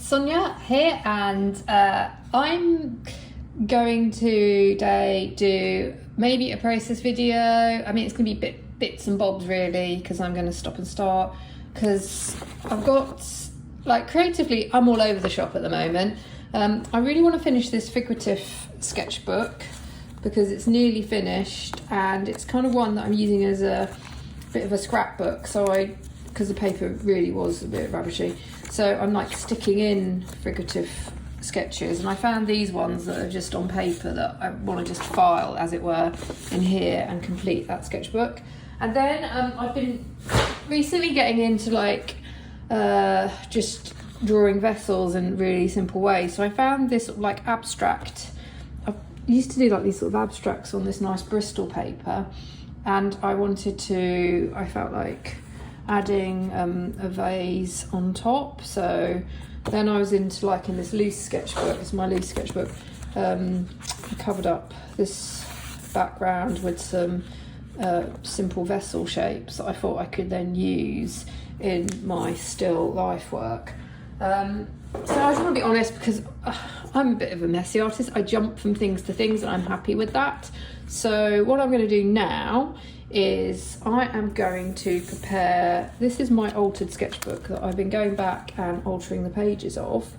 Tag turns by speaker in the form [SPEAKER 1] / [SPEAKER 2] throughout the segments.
[SPEAKER 1] Sonia here, and I'm going to today do maybe a process video. I mean, it's going to be bits and bobs really, because I'm going to stop and start, because I've got, like, creatively I'm all over the shop at the moment. I really want to finish this figurative sketchbook because it's nearly finished, and it's kind of one that I'm using as a bit of a scrapbook, because the paper really was a bit rubbishy, so I'm like sticking in figurative sketches, and I found these ones that are just on paper that I want to just file, as it were, in here and complete that sketchbook. And then I've been recently getting into like just drawing vessels in really simple ways. So I found this sort of like abstract. I used to do like these sort of abstracts on this nice Bristol paper, and I felt like adding a vase on top. So then I was into like in this loose sketchbook, it's my loose sketchbook, I covered up this background with some simple vessel shapes that I thought I could then use in my still life work. So I just want to be honest, because I'm a bit of a messy artist. I jump from things to things, and I'm happy with that. So what I'm going to do now is I am going to prepare, this is my altered sketchbook that I've been going back and altering the pages of,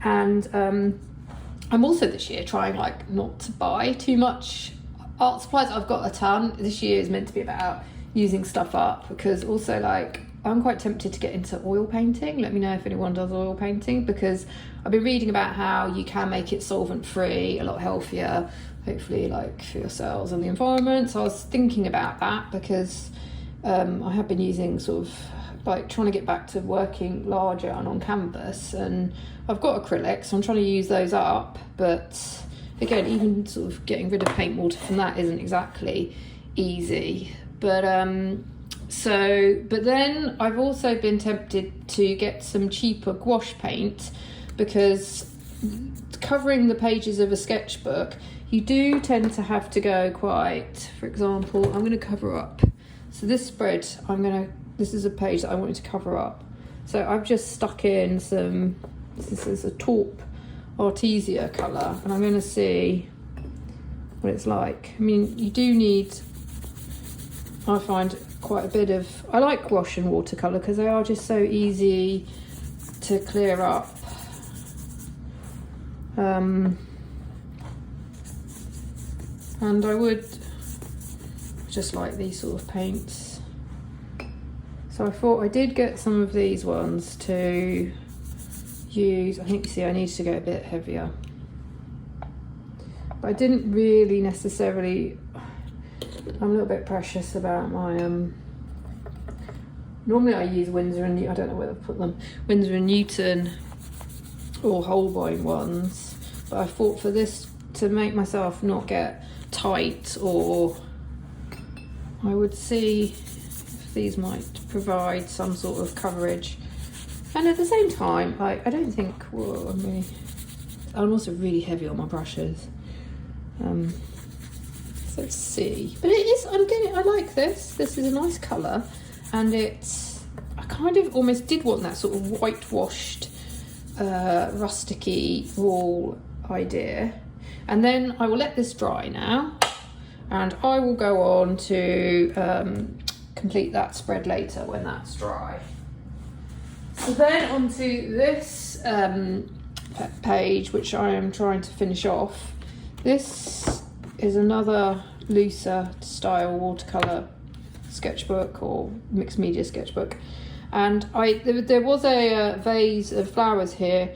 [SPEAKER 1] and I'm also this year trying like not to buy too much art supplies. I've got a ton. This year is meant to be about using stuff up, because also like I'm quite tempted to get into oil painting. Let me know if anyone does oil painting, because I've been reading about how you can make it solvent free, a lot healthier, hopefully, like for yourselves and the environment. So I was thinking about that, because I have been using sort of like trying to get back to working larger and on canvas, and I've got acrylics, so I'm trying to use those up. But again, even sort of getting rid of paint water from that isn't exactly easy. But but then I've also been tempted to get some cheaper gouache paint, because covering the pages of a sketchbook, you do tend to have to go quite, for example, I'm going to cover up. So this spread, this is a page that I wanted to cover up. So I've just stuck in some, this is a taupe artesia colour, and I'm going to see what it's like. I mean, you do need, I find quite a bit of, I like gouache and watercolour because they are just so easy to clear up. And I would just like these sort of paints. So I thought I did get some of these ones to use. I think, see, I need to go a bit heavier. But I didn't really necessarily, I'm a little bit precious about my, normally I use Winsor and, I don't know where I've put them, Winsor and Newton or Holbein ones. But I thought for this, to make myself not get tight, or I would see if these might provide some sort of coverage. And at the same time, I don't think, whoa, I'm also really heavy on my brushes. So let's see. But it is, I like this. This is a nice colour, and it's, I kind of almost did want that sort of whitewashed, rusticy wall idea. And then I will let this dry now, and I will go on to complete that spread later when that's dry. So then onto this page, which I am trying to finish off. This is another looser style watercolour sketchbook or mixed media sketchbook, and there was a vase of flowers here.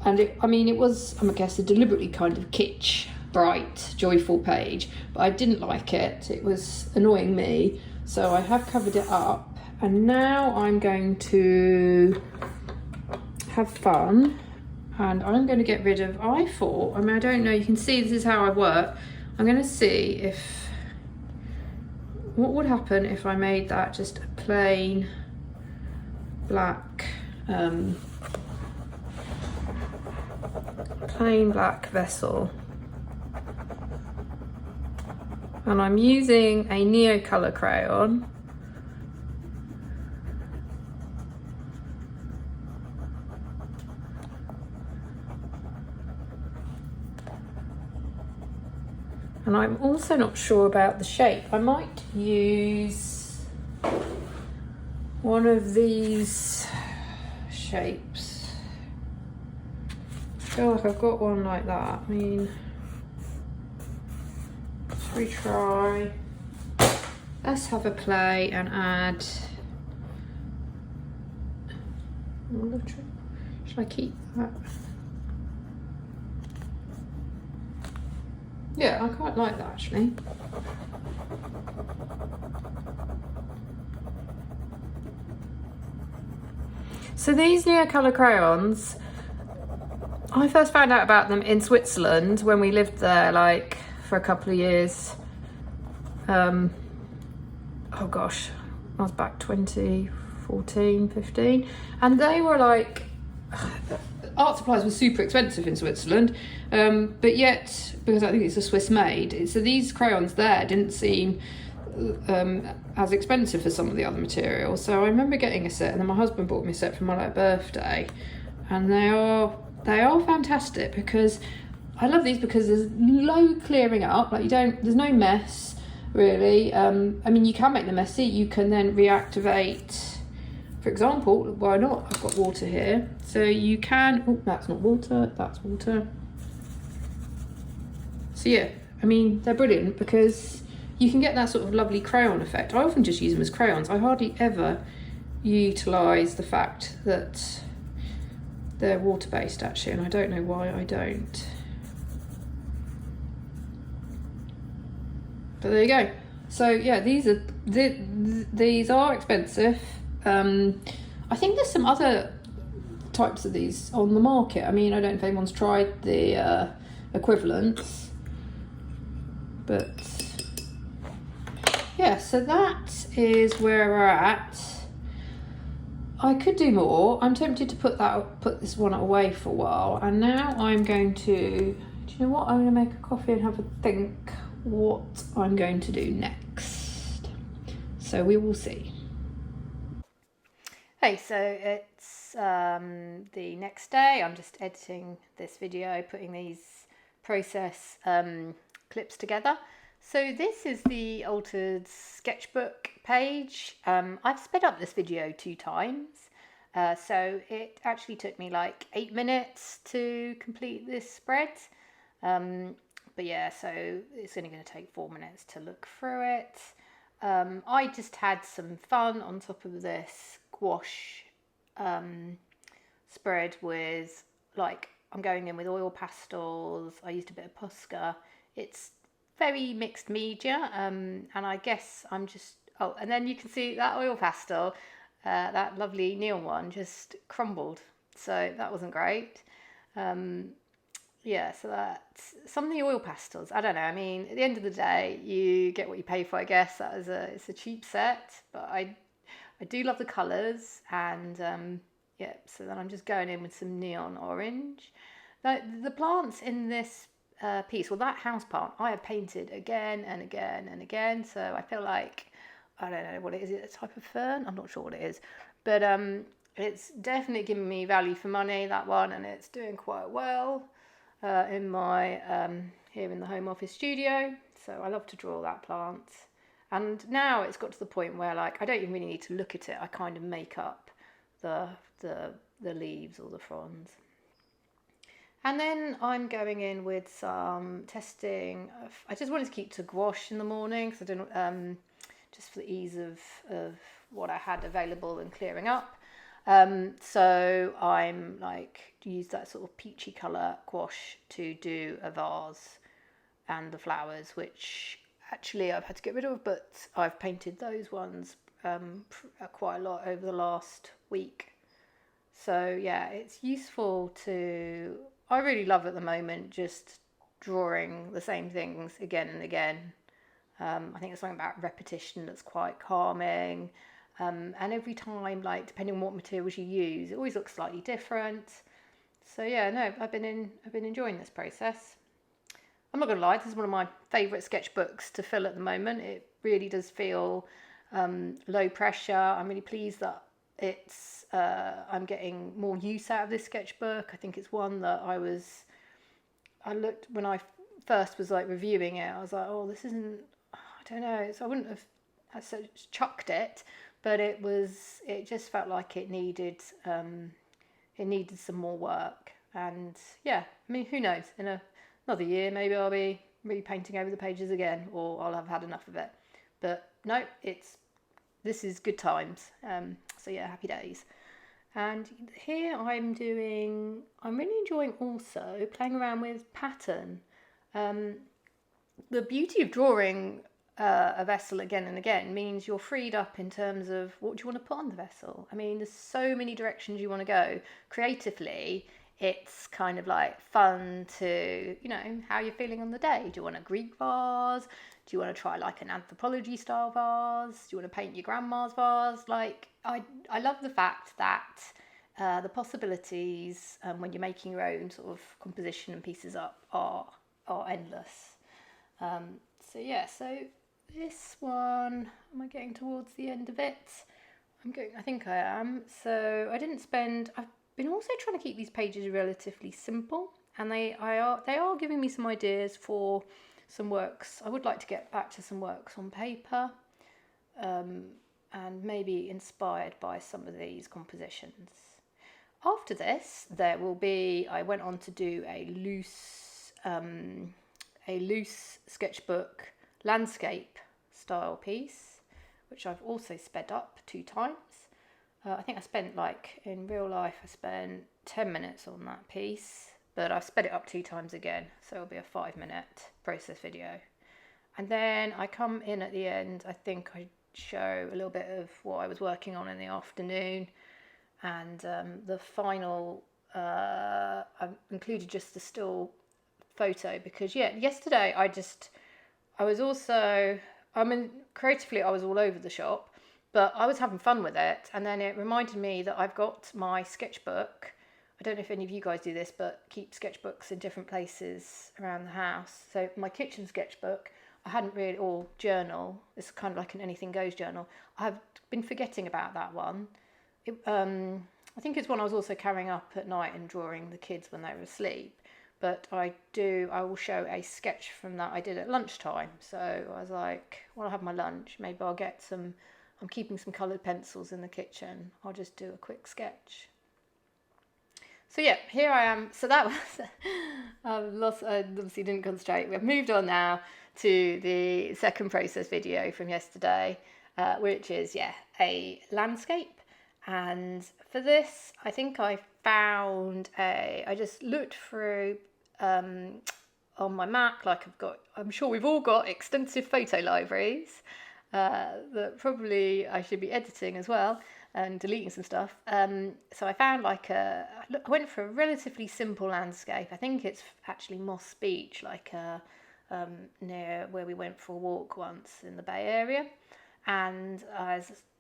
[SPEAKER 1] And it was, I guess, a deliberately kind of kitsch, bright, joyful page, but I didn't like it. It was annoying me. So I have covered it up, and now I'm going to have fun, and I'm going to get rid of, I don't know, you can see this is how I work. I'm going to see what would happen if I made that just a plain black, vessel, and I'm using a Neocolor crayon, And I'm also not sure about the shape. I might use one of these shapes. I feel like I've got one like that. I mean, let's retry. Let's have a play and add. Should I keep that? Yeah, I quite like that actually. So these Neocolor crayons, I first found out about them in Switzerland when we lived there, like for a couple of years. Oh gosh, I was back 2014, 15, and they were like, art supplies were super expensive in Switzerland, but yet, because I think it's a Swiss made, so these crayons there didn't seem as expensive as some of the other materials. So I remember getting a set, and then my husband bought me a set for my birthday, and they are fantastic because I love these because there's low clearing up, like there's no mess really. I mean, you can make them messy, you can then reactivate, for example, why not? I've got water here, so you can, oh, that's not water, that's water. So yeah, I mean, they're brilliant because you can get that sort of lovely crayon effect. I often just use them as crayons. I hardly ever utilise the fact that they're water-based actually, and I don't know why I don't. But there you go. So yeah, these are expensive. I think there's some other types of these on the market. I mean, I don't know if anyone's tried the equivalents, but yeah, so that is where we're at. I could do more. I'm tempted to put this one away for a while, and now I'm going to, do you know what? I'm going to make a coffee and have a think what I'm going to do next. So we will see. Hey, so it's the next day. I'm just editing this video, putting these process clips together. So this is the altered sketchbook page. I've sped up this video 2 times. So it actually took me like 8 minutes to complete this spread. But yeah, so it's only going to take 4 minutes to look through it. I just had some fun on top of this gouache spread with, like, I'm going in with oil pastels. I used a bit of Posca. It's very mixed media, and I guess I'm just, oh, and then you can see that oil pastel, that lovely neon one, just crumbled, so that wasn't great. Yeah, so that's some of the oil pastels. I don't know, I mean, at the end of the day, you get what you pay for, I guess. It's a cheap set, but I do love the colours, and yeah, so then I'm just going in with some neon orange. The plants in this piece, well, that house plant I have painted again and again and again, so I feel like, I don't know what it is. Is it a type of fern? I'm not sure what it is, but it's definitely giving me value for money, that one, and it's doing quite well in my here in the home office studio. So I love to draw that plant, and now it's got to the point where, like, I don't even really need to look at it. I kind of make up the leaves or the fronds. And then I'm going in with some testing. I just wanted to keep to gouache in the morning because I don't, just for the ease of what I had available and clearing up. So I'm like, use that sort of peachy colour gouache to do a vase and the flowers, which actually I've had to get rid of, but I've painted those ones quite a lot over the last week. So yeah, it's useful to, I really love at the moment just drawing the same things again and again. I think there's something about repetition that's quite calming. And every time, like, depending on what materials you use, it always looks slightly different. So yeah, no, I've been enjoying this process. I'm not gonna lie, this is one of my favourite sketchbooks to fill at the moment. It really does feel low pressure. I'm really pleased that it's I'm getting more use out of this sketchbook. I think it's one that I looked when I
[SPEAKER 2] first was like reviewing it, I was like, oh, this isn't, I don't know. So I wouldn't have as such chucked it, but it just felt like it needed some more work. And yeah, I mean, who knows? In another year, maybe I'll be repainting over the pages again, or I'll have had enough of it. But no, this is good times. So yeah, happy days. And here I'm really enjoying also playing around with pattern. The beauty of drawing a vessel again and again means you're freed up in terms of what do you want to put on the vessel. I mean, there's so many directions you want to go. Creatively, it's kind of like fun to, how you're feeling on the day. Do you want a Greek vase? Do you want to try like an anthropology style vase? Do you want to paint your grandma's vase? Like, I love the fact that the possibilities when you're making your own sort of composition and pieces up are endless. So yeah, so this one, am I getting towards the end of it? I think I am. So I've been also trying to keep these pages relatively simple, and they are giving me some ideas for some works. I would like to get back to some works on paper, and maybe inspired by some of these compositions. After this, I went on to do a loose sketchbook landscape style piece, which I've also sped up 2 times. I think I spent in real life, I spent 10 minutes on that piece, but I've sped it up 2 times again, so it'll be a 5-minute process video. And then I come in at the end, I think I show a little bit of what I was working on in the afternoon, and the final, I've included just the still photo because yesterday creatively I was all over the shop, but I was having fun with it, and then it reminded me that I've got my sketchbook. I don't know if any of you guys do this, but keep sketchbooks in different places around the house. So my kitchen sketchbook, I hadn't really, or journal, it's kind of like an anything goes journal. I've been forgetting about that one. I think it's one I was also carrying up at night and drawing the kids when they were asleep. But I will show a sketch from that I did at lunchtime. So I was like, while I have my lunch, maybe I'll get I'm keeping some coloured pencils in the kitchen. I'll just do a quick sketch. So yeah, here I am. So that was, I obviously didn't concentrate. We've moved on now to the second process video from yesterday, which is, a landscape. And for this, I think I just looked through on my Mac, I'm sure we've all got extensive photo libraries that probably I should be editing as well and deleting some stuff. So I found I went for a relatively simple landscape. I think it's actually Moss Beach, near where we went for a walk once in the Bay Area. And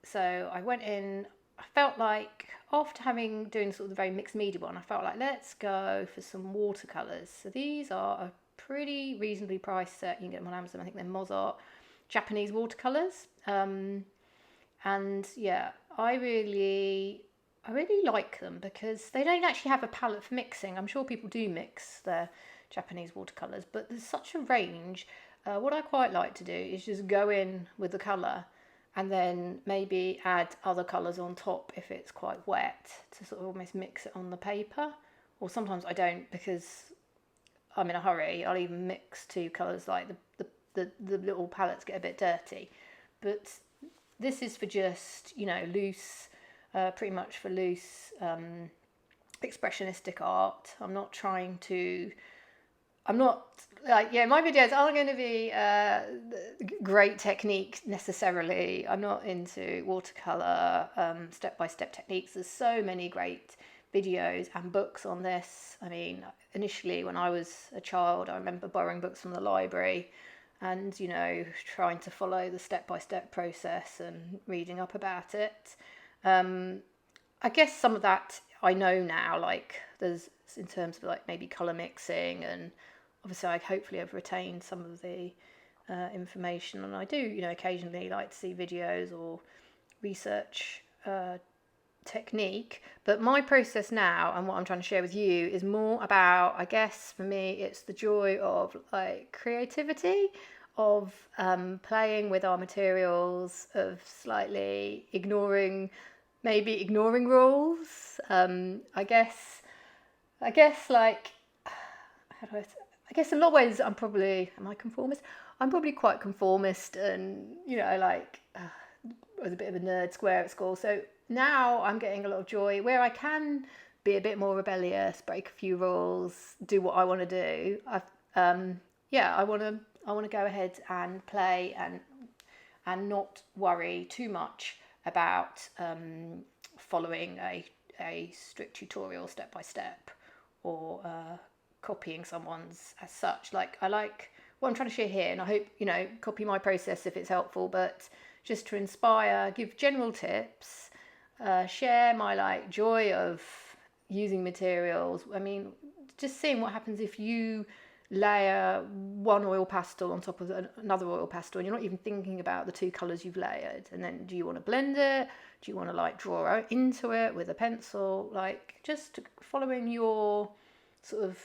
[SPEAKER 2] so I went in. I felt like after doing sort of the very mixed media one, I felt like let's go for some watercolours. So these are a pretty reasonably priced set. You can get them on Amazon. I think they're Mozart Japanese watercolours. And yeah, I really like them because they don't actually have a palette for mixing. I'm sure people do mix their Japanese watercolours, but there's such a range. What I quite like to do is just go in with the colour and then maybe add other colours on top if it's quite wet to sort of almost mix it on the paper. Or sometimes I don't because I'm in a hurry. I'll even mix 2 colours, like the little palettes get a bit dirty. But this is for just, loose, pretty much for loose expressionistic art. I'm not my videos aren't going to be great technique necessarily. I'm not into watercolour, step-by-step techniques. There's so many great videos and books on this. I mean, initially when I was a child, I remember borrowing books from the library and, trying to follow the step-by-step process and reading up about it. I guess some of that I know now, there's in terms of maybe colour mixing, and obviously hopefully I've retained some of the information, and I do occasionally like to see videos or research technique, but my process now and what I'm trying to share with you is more about, I guess for me, it's the joy of like creativity, of playing with our materials, of slightly ignoring rules. I guess like, how do I guess in a lot of ways am I conformist? I'm probably quite conformist, and like I was a bit of a nerd square at school. So now I'm getting a lot of joy where I can be a bit more rebellious, break a few rules, do what I want to do. I want to go ahead and play and not worry too much about following a strict tutorial step by step, or copying someone's as such. Like, I like what I'm trying to share here, and I hope copy my process if it's helpful, but just to inspire, give general tips, share my like joy of using materials. I mean, just seeing what happens if you layer one oil pastel on top of another oil pastel and you're not even thinking about the two colours you've layered, and then do you want to blend it, do you want to like draw into it with a pencil, like just following your sort of,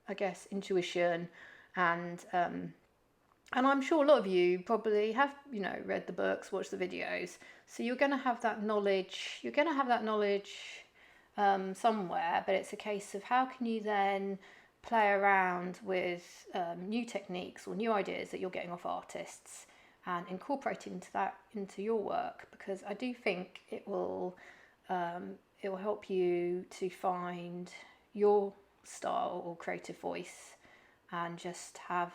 [SPEAKER 2] I guess, intuition. And I'm sure a lot of you probably have read the books, watched the videos, so you're going to have that knowledge somewhere, but it's a case of how can you then play around with new techniques or new ideas that you're getting off artists and incorporating that into your work, because I do think it will help you to find your style or creative voice and just have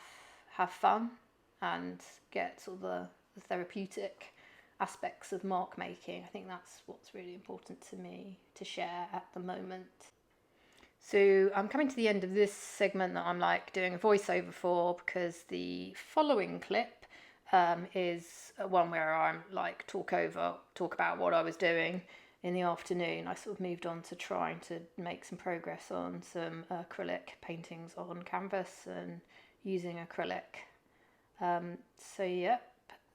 [SPEAKER 2] fun and get sort of the therapeutic aspects of mark making. I think that's what's really important to me to share at the moment. So I'm coming to the end of this segment that I'm like doing a voiceover for, because the following clip is one where I'm like talk about what I was doing in the afternoon. I sort of moved on to trying to make some progress on some acrylic paintings on canvas and using acrylic. So yep,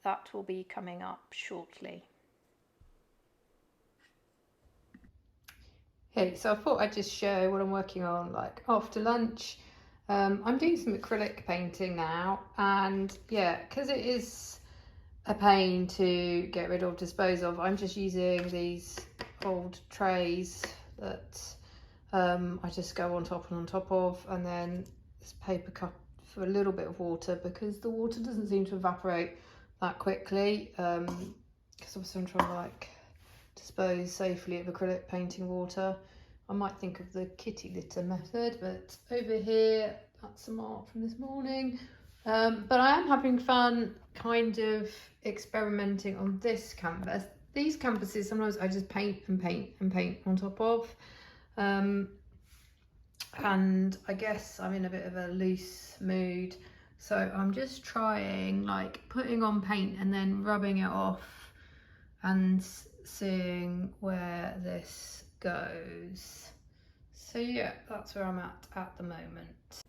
[SPEAKER 2] that will be coming up shortly.
[SPEAKER 1] Hey, so I thought I'd just show what I'm working on like after lunch. I'm doing some acrylic painting now, and yeah, because it is a pain to get rid of, dispose of, I'm just using these old trays that I just go on top of, and then this paper cup for a little bit of water, because the water doesn't seem to evaporate that quickly, because obviously I'm trying to like dispose safely of acrylic painting water. I might think of the kitty litter method, but over here that's some art from this morning. But I am having fun kind of experimenting on this canvas. These canvases sometimes I just paint and paint and paint on top of, and I guess I'm in a bit of a loose mood, so I'm just trying like putting on paint and then rubbing it off and seeing where this goes. So yeah, that's where I'm at the moment.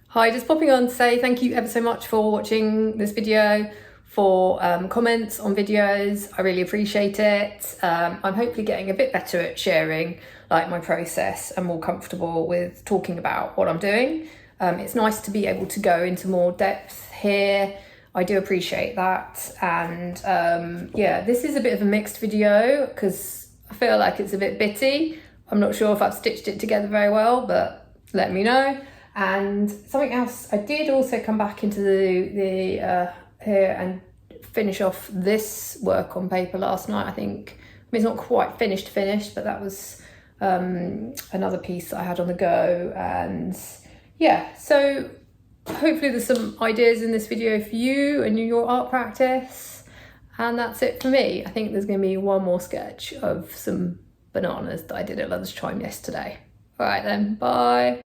[SPEAKER 1] Hi, just popping on to say thank you ever so much for watching this video, for comments on videos. I really appreciate it. I'm hopefully getting a bit better at sharing like my process and more comfortable with talking about what I'm doing. It's nice to be able to go into more depth here. I do appreciate that. And yeah, this is a bit of a mixed video because I feel like it's a bit bitty. I'm not sure if I've stitched it together very well, but let me know. And something else, I did also come back into the here and finish off this work on paper last night. I think, I mean, it's not quite finished, but that was another piece that I had on the go. And yeah, so hopefully there's some ideas in this video for you and your art practice. And that's it for me. I think there's going to be one more sketch of some bananas that I did at lunchtime yesterday. All right then, bye.